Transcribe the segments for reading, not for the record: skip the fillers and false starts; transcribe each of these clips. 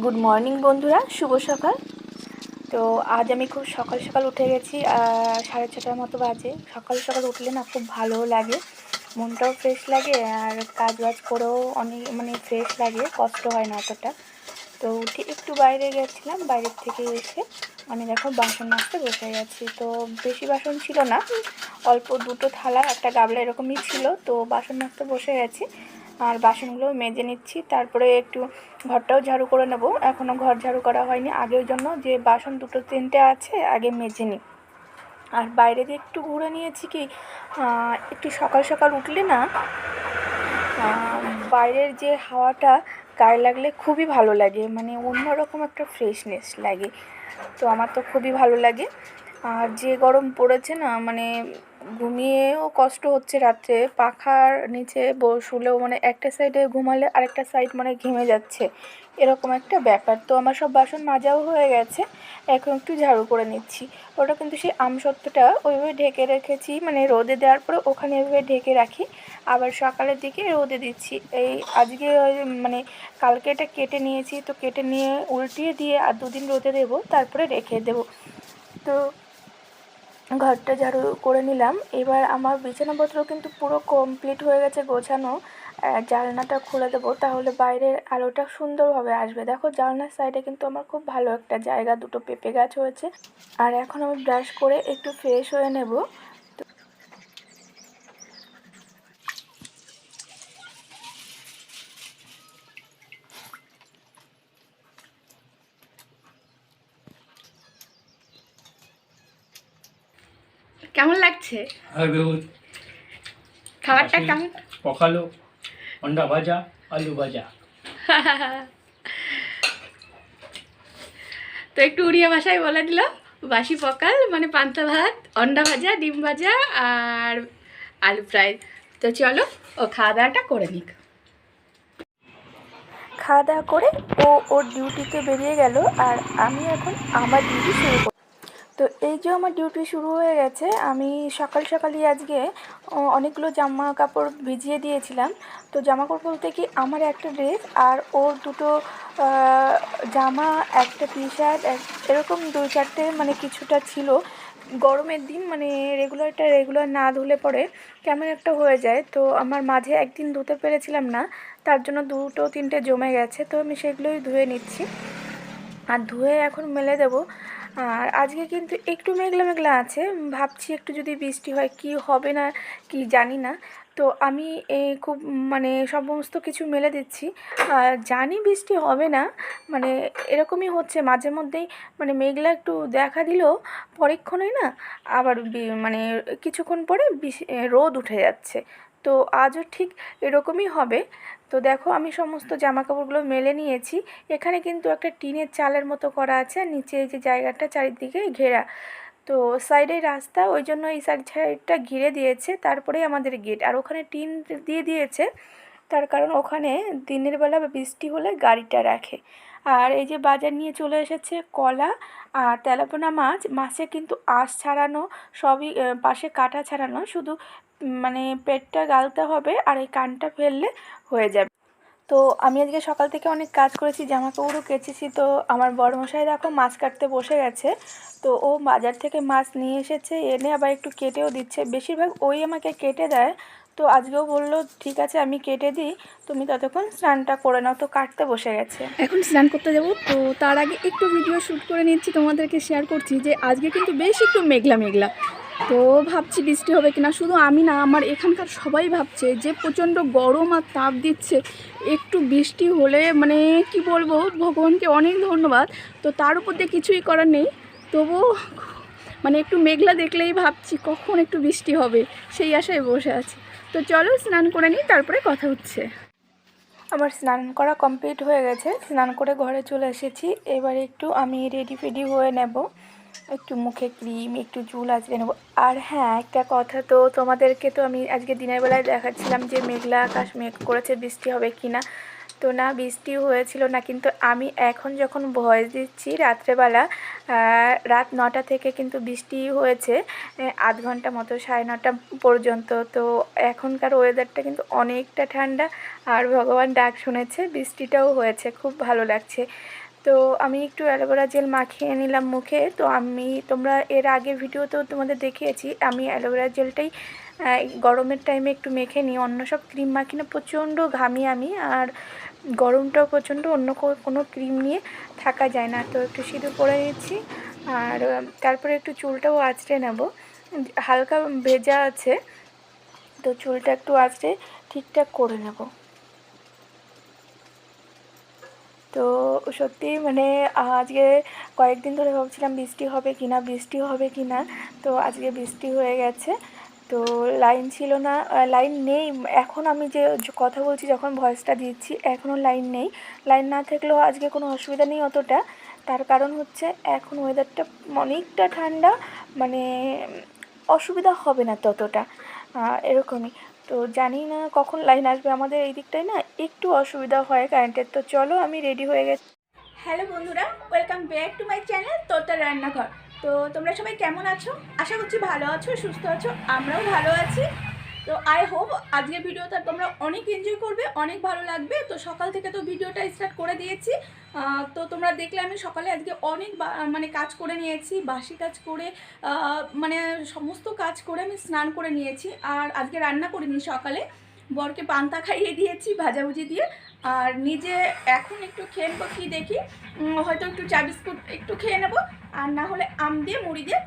Good morning বন্ধুরা, শুভ সকাল। তো আজ আমি খুব সকাল সকাল উঠে গেছি, 6:30টার মতো বাজে। সকাল সকাল উঠলে না খুব ভালোও লাগে, মনটাও ফ্রেশ লাগে, আর কাজ বাজ করেও অনেক ফ্রেশ লাগে, কষ্ট হয় না অতটা। তো উঠে একটু বাইরে গেছিলাম, বাইরের থেকে এসে আমি দেখো বাসন মাজতে বসে গেছি। তো বেশি বাসন ছিল না, অল্প দুটো থালা একটা গামলা এরকমই ছিল। তো বাসন মাজতে বসে গেছি, আর বাসনগুলো মেজে নিচ্ছি, তারপরে একটু ঘরটাও ঝাড়ু করে নেব। এখনও ঘর ঝাড়ু করা হয়নি, আগের জন্য যে বাসন দুটো তিনটে আছে আগে মেজে নিই। আর বাইরে দিয়ে একটু ঘুরে নিয়েছি কি, একটু সকাল সকাল উঠলে না বাইরের যে হাওয়াটা গায়ে লাগলে খুবই ভালো লাগে, মানে অন্যরকম একটা ফ্রেশনেস লাগে। তো আমার তো খুবই ভালো লাগে। আর যে গরম পড়েছে না, মানে ঘুমিয়েও কষ্ট হচ্ছে রাত্রে, পাখার নিচে শুলেও মানে একটা সাইডে ঘুমালে আরেকটা সাইড মানে ঘেমে যাচ্ছে, এরকম একটা ব্যাপার। তো আমার সব বাসন মাজাও হয়ে গেছে, এখন একটু ঝাড়ু করে নিচ্ছি। ওটা কিন্তু সেই আমসত্ত্বটা ওইভাবে ঢেকে রেখেছি, মানে রোদে দেওয়ার পরে ওখানে এভাবে ঢেকে রাখি, আবার সকালের দিকে রোদে দিচ্ছি। এই আজকে মানে কালকে এটা কেটে নিয়েছি, তো কেটে নিয়ে উল্টিয়ে দিয়ে আর দুদিন রোদে দেবো, তারপরে রেখে দেবো। তো ঘরটা ঝাড়ু করে নিলাম। এবার আমার বিছানাপত্র কিন্তু পুরো কমপ্লিট হয়ে গেছে গোছানো। জানলাটা খুলে দেবো, তাহলে বাইরের আলোটা সুন্দরভাবে আসবে। দেখো জানলার সাইডে কিন্তু আমার খুব ভালো একটা জায়গা, দুটো পেঁপে গাছ হয়েছে। আর এখন আমি ব্রাশ করে একটু ফ্রেশ হয়ে নেব। কেমন লাগছে খাবারটা? কেমন? পখালো, অন্ডা ভাজা, আলু ভাজা। তো একটু উড়িয়া ভাষায় বলে দিল, বাসি পকাল মানে পান্তা ভাত, অন্ডা ভাজা, ডিম ভাজা আর আলু ফ্রাই। তো চলো ও খাওয়া দাওয়াটা করে নিক। খাওয়া দাওয়া করে ও ওর ডিউটিতে বেরিয়ে গেল, আর আমি এখন আমার ডিউটি শুরু করব। তো এই যে আমার ডিউটি শুরু হয়ে গেছে। আমি সকাল সকালই আজকে অনেকগুলো জামা কাপড় ভিজিয়ে দিয়েছিলাম। তো জামা কাপড় বলতে কি, আমার একটা ড্রেস আর ওর দুটো জামা, একটা টি শার্ট, এরকম 2-4টে মানে কিছুটা ছিল। গরমের দিন মানে রেগুলার না ধুলে পরে কেমন একটা হয়ে যায়। তো আমার মাঝে একদিন ধুতে পেরেছিলাম না, তার জন্য 2-3টে জমে গেছে। তো আমি সেগুলোই ধুয়ে নিচ্ছি, আর ধুয়ে এখন মেলে দেবো। আর আজকে কিন্তু একটু মেঘলা মেঘলা আছে, ভাবছি একটু যদি বৃষ্টি হয়, কি হবে না কি জানি না। তো আমি খুব মানে সমস্ত কিছু মেলে দিচ্ছি, আর জানি বৃষ্টি হবে না, মানে এরকমই হচ্ছে মাঝে মধ্যেই, মানে মেঘলা একটু দেখা দিলেও পরক্ষণেই না আবার মানে কিছুক্ষণ পরে রোদ উঠে যাচ্ছে। তো আজও ঠিক এরকমই হবে। তো দেখো আমি সমস্ত জামাকাপড়গুলো মেলে নিয়েছি। এখানে কিন্তু একটা টিনের চালের মতো করা আছে, আর নিচে এই যে জায়গাটা চারিদিকে ঘেরা। তো সাইডে রাস্তা, ওই জন্য এই সাইডটা ঘিরে দিয়েছে, তারপরেই আমাদের গেট। আর ওখানে টিন দিয়ে দিয়েছে, তার কারণ ওখানে দিনের বেলা বা বৃষ্টি হলে গাড়িটা রাখে। আর এই যে বাজার নিয়ে চলে এসেছে কলা আর তেলাপোনা মাছ। মাছে কিন্তু আঁশ ছাড়ানো, সবই পাশে কাটা ছাড়ানো, শুধু মানে পেটটা গালতে হবে, আর এই কানটা ফেললে হয়ে যাবে। তো আমি আজকে সকাল থেকে অনেক কাজ করেছি, জামা কাপড়ও কেচেছি। তো আমার বড়মশাই দেখো মাছ কাটতে বসে গেছে। তো ও বাজার থেকে মাছ নিয়ে এসেছে, এনে আবার একটু কেটেও দিচ্ছে, বেশিরভাগ ওই আমাকে কেটে দেয়। তো আজকেও বললো ঠিক আছে আমি কেটে দিই, তুমি ততক্ষণ স্নানটা করে নাও। তো কাটতে বসে গেছে, এখন স্নান করতে যাব। তো তার আগে একটু ভিডিও শ্যুট করে নিচ্ছি, তোমাদেরকে শেয়ার করছি যে আজকে কিন্তু বেশ একটু মেঘলা মেঘলা। তো ভাবছি বৃষ্টি হবে কিনা, শুধু আমি না, আমার এখানকার সবাই ভাবছে যে প্রচণ্ড গরম আর তাপ দিচ্ছে, একটু বৃষ্টি হলে মানে কি বলবো, ভগবানকে অনেক ধন্যবাদ। তো তার উপর দিয়ে কিছুই করার নেই, তবুও মানে একটু মেঘলা দেখলেই ভাবছি কখন একটু বৃষ্টি হবে, সেই আশায় বসে আছি। তো চলো স্নান করে নিই, তারপরে কথা হচ্ছে। আমার স্নান করা কমপ্লিট হয়ে গেছে, স্নান করে ঘরে চলে এসেছি। এবারে একটু আমি রেডি ফেডি হয়ে নেব, একটু মুখে ক্রিম, একটু চুল আঁচড়ে নেবো। আর হ্যাঁ, একটা কথা, তো তোমাদেরকে তো আমি আজকে দিনের বেলায় দেখাচ্ছিলাম যে মেঘলা আকাশ, মেঘ করেছে, বৃষ্টি হবে কি না। তো না, বৃষ্টি হয়েছিল না, কিন্তু আমি এখন যখন ভয়েস দিচ্ছি রাত্রেবেলা, রাত 9টা থেকে কিন্তু বৃষ্টি হয়েছে, আধ ঘন্টা মতো, 9:30 পর্যন্ত। তো এখনকার ওয়েদারটা কিন্তু অনেকটা ঠান্ডা, আর ভগবান ডাক শুনেছে, বৃষ্টিটাও হয়েছে, খুব ভালো লাগছে। তো আমি একটু অ্যালোভেরা জেল মাখিয়ে নিলাম মুখে। তো তোমরা এর আগের ভিডিওতেও তোমাদের দেখিয়েছি, আমি অ্যালোভেরা জেলটাই গরমের টাইমে একটু মেখে নিই, অন্য সব ক্রিম মাখি না। প্রচণ্ড ঘামি আমি, আর গরমটাও প্রচণ্ড, অন্য কোনো ক্রিম নিয়ে থাকা যায় না। তো একটু সিঁদুর পরে নিচ্ছি, আর তারপরে একটু চুলটাও আঁচড়ে নেব, হালকা ভেজা আছে, তো চুলটা একটু আঁচড়ে ঠিকঠাক করে নেব। তো সত্যি মানে আজকে কয়েকদিন ধরে ভাবছিলাম বৃষ্টি হবে কি না, তো আজকে বৃষ্টি হয়ে গেছে। তো লাইন ছিল না, লাইন নেই এখন, আমি যে কথা বলছি যখন ভয়েসটা দিচ্ছি এখনও লাইন নেই। লাইন না থাকলেও আজকে কোনো অসুবিধা নেই অতটা, তার কারণ হচ্ছে এখন ওয়েদারটা অনেকটা ঠান্ডা, মানে অসুবিধা হবে না ততটা, এরকমই। তো জানি না কখন লাইন আসবে, আমাদের এই দিকটায় না একটু অসুবিধা হয় কারেন্টের। তো চলো আমি রেডি হয়ে গেছি। হ্যালো বন্ধুরা, welcome back to my channel তোতার রান্নাঘর। তো তোমরা সবাই কেমন আছো? আশা করছি ভালো আছো, সুস্থ আছো, আমরাও ভালো আছি। তো আই হোপ আজকের ভিডিওটা তোমরা অনেক এনজয় করবে, অনেক ভালো লাগবে। তো সকাল থেকে তো ভিডিওটা স্টার্ট করে দিয়েছি। তো তোমরা দেখলে আমি সকালে আজকে অনেক মানে কাজ করে নিয়েছি, বাসি কাজ করে, মানে সমস্ত কাজ করে আমি স্নান করে নিয়েছি। আর আজকে রান্না করিনি, সকালে বরকে পান্তা খাইয়ে দিয়েছি ভাজাভুজি দিয়ে। আর নিজে এখন একটু খেয়ে নেবো, কী দেখি, হয়তো একটু চা বিস্কুট একটু খেয়ে নেবো, আর না হলে আম দিয়ে মুড়ি দিয়ে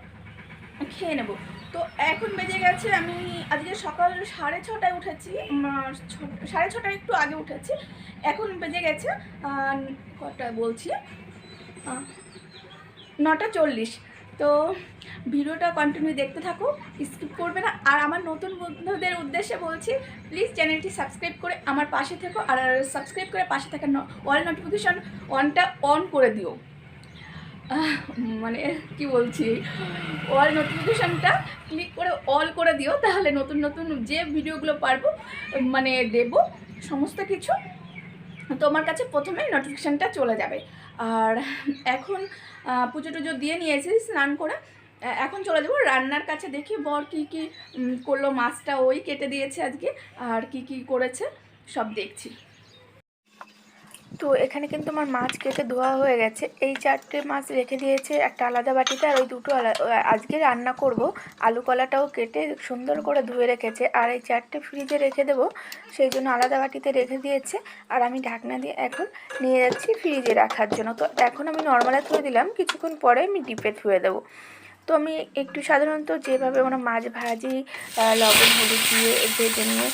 খেয়ে নেবো। তো এখন বেজে গেছে, আমি আজকে সকাল 6:30টায় উঠেছি, 6:30টায় একটু আগে উঠেছি। এখন বেজে গেছে কটা বলছি, 9:40। তো ভিডিওটা কন্টিনিউ দেখতে থাকো, স্কিপ করবে না। আর আমার নতুন বন্ধুদের উদ্দেশ্যে বলছি, প্লিজ চ্যানেলটি সাবস্ক্রাইব করে আমার পাশে থেকো, আর সাবস্ক্রাইব করে পাশে থাকা অল নোটিফিকেশন অনটা অন করে দিও। মানে কি বলছি, অল নোটিফিকেশানটা ক্লিক করে অল করে দিও, তাহলে নতুন নতুন যে ভিডিওগুলো পারবো মানে দেব সমস্ত কিছু তোমার কাছে প্রথমেই নোটিফিকেশানটা চলে যাবে। আর এখন পুজো টুজো দিয়ে নিয়েছি স্নান করে, এখন চলে যাবো রান্নার কাছে। দেখি বর কী কী করলো, মাছটা ওই কেটে দিয়েছে আজকে, আর কি কি করেছে সব দেখছি। তো এখানে কিন্তু আমার মাছ কেটে ধোয়া হয়ে গেছে, এই 4টে মাছ রেখে দিয়েছে একটা আলাদা বাটিতে, আর ওই দুটো আজকে রান্না করব। আলু কলাটাও কেটে সুন্দর করে ধুয়ে রেখেছে, আর এই 4টে ফ্রিজে রেখে দেবো, সেই জন্য আলাদা বাটিতে রেখে দিয়েছে। আর আমি ঢাকনা দিয়ে এখন নিয়ে যাচ্ছি ফ্রিজে রাখার জন্য। তো এখন আমি নর্মালে ধুয়ে দিলাম, কিছুক্ষণ পরে আমি ডিপে ধুয়ে দেবো। তো আমি একটু সাধারণত যেভাবে আমরা মাছ ভাজি, লবণ হলুদ দিয়ে ভেজে নিয়ে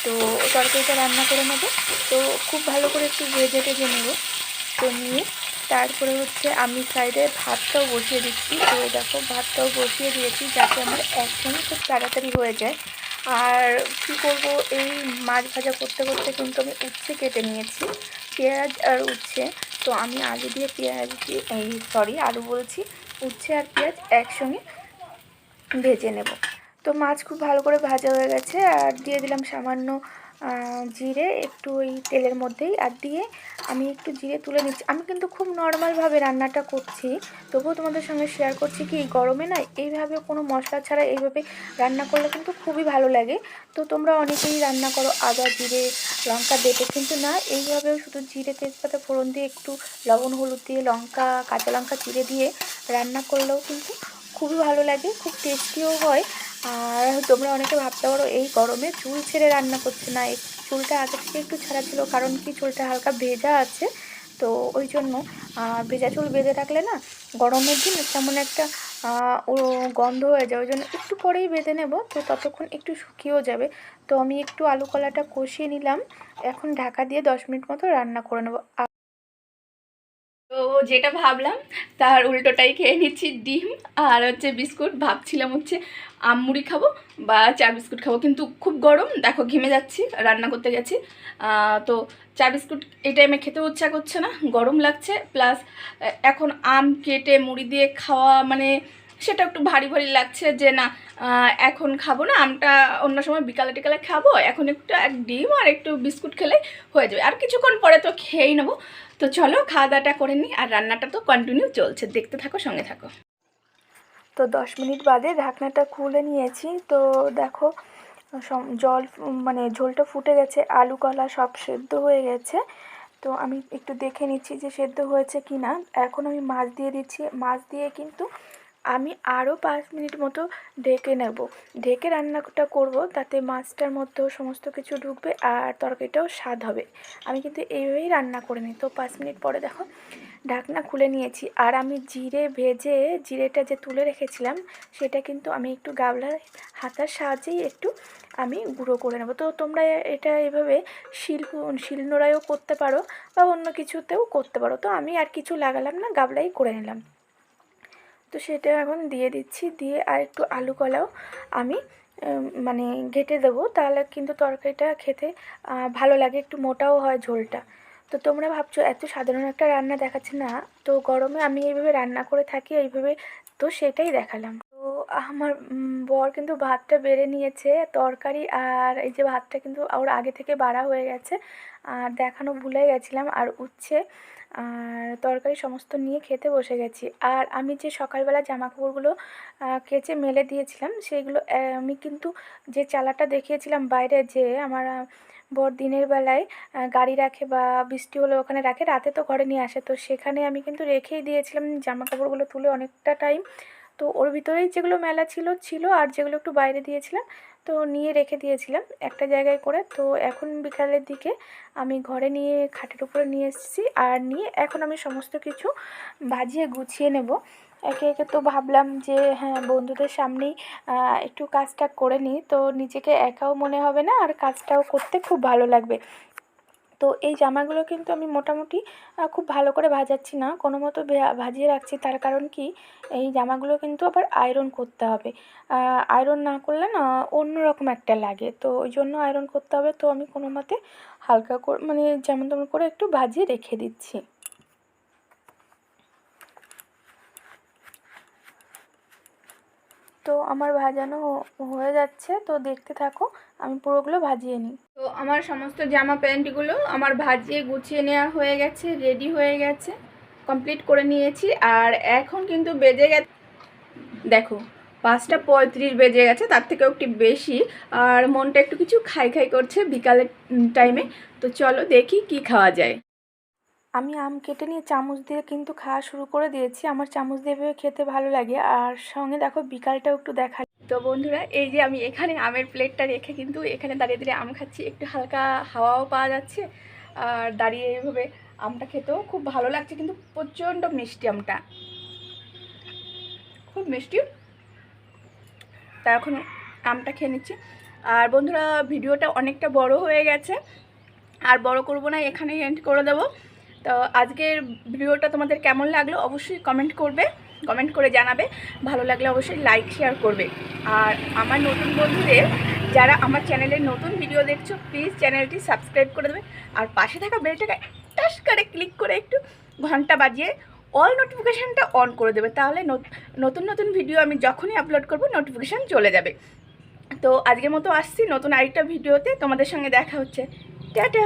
তো তরকারিটা রান্না করে নেব। তো খুব ভালো করে একটু ভেজে টেজে নেব। তো নিয়ে তারপরে হচ্ছে আমি সাইডে ভাতটাও বসিয়ে দিচ্ছি। তো দেখো ভাতটাও বসিয়ে দিয়েছি, যাতে আমার একসঙ্গে খুব তাড়াতাড়ি হয়ে যায়। আর কী করব, এই মাছ ভাজা করতে করতে কিন্তু আমি উচ্ছে কেটে নিয়েছি, পেঁয়াজ আর উচ্ছে। তো আমি আলু দিয়ে আলু বলছি, উচ্ছে আর পেঁয়াজ একসঙ্গে ভেজে নেব। তো মাছ খুব ভালো করে ভাজা হয়ে গেছে, আর দিয়ে দিলাম সামান্য জিরে একটু ওই তেলের মধ্যেই, আর দিয়ে আমি একটু জিরে তুলে নিচ্ছি। আমি কিন্তু খুব নর্মালভাবে রান্নাটা করছি, তবুও তোমাদের সঙ্গে শেয়ার করছি কি গরমে না এইভাবে কোনো মশলা ছাড়া এইভাবে রান্না করলে কিন্তু খুবই ভালো লাগে। তো তোমরা অনেকেই রান্না করো আদা জিরে লঙ্কা বেটে, কিন্তু না, এইভাবেও শুধু জিরে তেজপাতা ফোড়ন দিয়ে একটু লবণ হলুদ দিয়ে লঙ্কা কাঁচা লঙ্কা চিড়ে দিয়ে রান্না করলেও কিন্তু খুবই ভালো লাগে, খুব টেস্টিও হয়। আর তোমরা অনেকে ভাবতে পারো এই গরমে চুল ছেড়ে রান্না করছে, না, এই চুলটা আগে থেকে একটু ছাড়া ছিল, কারণ কি চুলটা হালকা ভেজা আছে, তো ওই জন্য। ভেজা চুল বেঁধে রাখলে না গরমের দিন তেমন একটা ও গন্ধ হয়ে যায়, ওই জন্য একটু পরেই বেঁধে নেব। তো ততক্ষণ একটু শুকিয়েও যাবে। তো আমি একটু আলু কলাটা কষিয়ে নিলাম, এখন ঢাকা দিয়ে 10 মিনিট মতো রান্না করে নেব। তো যেটা ভাবলাম তার উল্টোটাই খেয়ে নিচ্ছি, ডিম আর হচ্ছে বিস্কুট। ভাবছিলাম হচ্ছে আম মুড়ি খাবো বা চা বিস্কুট খাবো, কিন্তু খুব গরম, দেখো ঘেমে যাচ্ছি, রান্না করতে গেছি। তো চা বিস্কুট এই টাইমে খেতে ইচ্ছা করছে না, গরম লাগছে, প্লাস এখন আম কেটে মুড়ি দিয়ে খাওয়া মানে সেটা একটু ভারী ভারী লাগছে, যে না এখন খাবো না আমটা, অন্য সময় বিকালে টিকালে খাবো, এখন একটু এক ডিম আর একটু বিস্কুট খেলে হয়ে যাবে, আর কিছুক্ষণ পরে তো খেয়েই নেবো। তো চলো খাওয়া দাওয়াটা করে নিই, আর রান্নাটা তো কন্টিনিউ চলছে, দেখতে থাকো, সঙ্গে থাকো। তো 10 মিনিট বাদে ঢাকনাটা খুলে নিয়েছি। তো দেখো জল মানে ঝোলটা ফুটে গেছে, আলু কলা সব সেদ্ধ হয়ে গেছে। তো আমি একটু দেখে নিচ্ছি যে সেদ্ধ হয়েছে কি না। এখন আমি মাছ দিয়ে দিচ্ছি। মাছ দিয়ে কিন্তু আমি আরও 5 মিনিট মতো ঢেকে নেব। ঢেকে রান্নাটা করব, তাতে মাছটার মধ্যেও সমস্ত কিছু ঢুকবে আর তরকারিটাও স্বাদ হবে। আমি কিন্তু এইভাবেই রান্না করে নিই। তো 5 মিনিট পরে দেখো ঢাকনা খুলে নিয়েছি। আর আমি জিরে ভেজে জিরেটা যে তুলে রেখেছিলাম সেটা কিন্তু আমি একটু গামলার হাতার সাহায্যেই একটু আমি গুঁড়ো করে নেব। তো তোমরা এটা এভাবে শিলনোড়ায়ও করতে পারো বা অন্য কিছুতেও করতে পারো। তো আমি আর কিছু লাগালাম না, গামলাই করে নিলাম। তো সেটা এখন দিয়ে দিচ্ছি। দিয়ে আর একটু আলু কলাও আমি মানে ঘেঁটে দেবো, তাহলে কিন্তু তরকারিটা খেতে ভালো লাগে, একটু মোটাও হয় ঝোলটা। তো তোমরা ভাবছো এত সাধারণ একটা রান্না দেখাচ্ছে না, তো গরমে আমি এইভাবে রান্না করে থাকি এইভাবে, তো সেটাই দেখালাম। তো আমার বর কিন্তু ভাতটা বেড়ে নিয়েছে, তরকারি আর এই যে ভাতটা কিন্তু ওর আগে থেকে বাড়া হয়ে গেছে, আর দেখানো ভুলে গেছিলাম। আর উচ্ছে আর তরকারি সমস্ত নিয়ে খেতে বসে গেছি। আর আমি যে সকালবেলা জামাকাপড়গুলো কেচে মেলে দিয়েছিলাম সেইগুলো আমি কিন্তু যে চালাটা দেখিয়েছিলাম বাইরে, যে আমার বর দিনের বেলায় গাড়ি রাখে বা বৃষ্টি হলে ওখানে রাখে, রাতে তো ঘরে নিয়ে আসে, তো সেখানে আমি কিন্তু রেখেই দিয়েছিলাম জামাকাপড়গুলো তুলে অনেকটা টাইম। তো ওর ভিতরেই যেগুলো মেলা ছিল আর যেগুলো একটু বাইরে দিয়েছিলাম তো নিয়ে রেখে দিয়েছিলাম একটা জায়গায় করে। তো এখন বিকালের দিকে আমি ঘরে নিয়ে খাটের উপরে নিয়ে এসেছি, আর নিয়ে এখন আমি সমস্ত কিছু ভাজিয়ে গুছিয়ে নেব একে একে। তো ভাবলাম যে হ্যাঁ, বন্ধুদের সামনেই একটু কাজটা করে নিই, তো নিজেকে একাও মনে হবে না আর কাজটাও করতে খুব ভালো লাগবে। তো এই জামাগুলো কিন্তু আমি মোটামুটি খুব ভালো করে ভাজাচ্ছি না, কোনো মতো ভাজিয়ে রাখছি। তার কারণ কি, এই জামাগুলো কিন্তু আবার আয়রন করতে হবে। আয়রন না করলে না অন্যরকম একটা লাগে, তো ওই জন্য আয়রন করতে হবে। তো আমি কোনো মতে হালকা করে মানে যেমন তেমন করে একটু ভাজিয়ে রেখে দিচ্ছি। তো আমার ভাজানো হয়ে যাচ্ছে, তো দেখতে থাকো, আমি পুরোগুলো ভাজিয়ে নিই। তো আমার সমস্ত জামা প্যান্টগুলো আমার ভাজিয়ে গুছিয়ে নেওয়া হয়ে গেছে, রেডি হয়ে গেছে, কমপ্লিট করে নিয়েছি। আর এখন কিন্তু বেজে গেছে, দেখো 5:35 বেজে গেছে, তার থেকেও একটু বেশি। আর মনটা একটু কিছু খাই খাই করছে বিকালের টাইমে। তো চলো দেখি কি খাওয়া যায়। আমি আম কেটে নিয়ে চামচ দিয়ে কিন্তু খাওয়া শুরু করে দিয়েছি। আমার চামচ দিয়ে এভাবে খেতে ভালো লাগে, আর সঙ্গে দেখো বিকালটাও একটু দেখা। তো বন্ধুরা, এই যে আমি এখানে আমের প্লেটটা রেখে কিন্তু এখানে দাঁড়িয়ে দাঁড়িয়ে আম খাচ্ছি, একটু হালকা হাওয়াও পাওয়া যাচ্ছে, আর দাঁড়িয়ে এইভাবে আমটা খেতেও খুব ভালো লাগছে। কিন্তু প্রচণ্ড মিষ্টি আমটা, খুব মিষ্টি। তা এখন আমটা খেয়ে নিচ্ছি। আর বন্ধুরা, ভিডিওটা অনেকটা বড় হয়ে গেছে, আর বড় করব না, এখানেই এন্ড করে দেবো। তো আজকের ভিডিওটা তোমাদের কেমন লাগলো অবশ্যই কমেন্ট করবে, কমেন্ট করে জানাবে। ভালো লাগলে অবশ্যই লাইক শেয়ার করবে। আর আমার নতুন বন্ধুদের যারা আমার চ্যানেলের নতুন ভিডিও দেখছো, প্লিজ চ্যানেলটি সাবস্ক্রাইব করে দেবে, আর পাশে থাকা বেলটাকে টাচ করে ক্লিক করে একটু ঘন্টা বাজিয়ে অল নোটিফিকেশানটা অন করে দেবে, তাহলে নতুন নতুন ভিডিও আমি যখনই আপলোড করব নোটিফিকেশান চলে যাবে। তো আজকের মতো আসছি নতুন আরেকটা ভিডিওতে, তোমাদের সঙ্গে দেখা হচ্ছে। টাটা।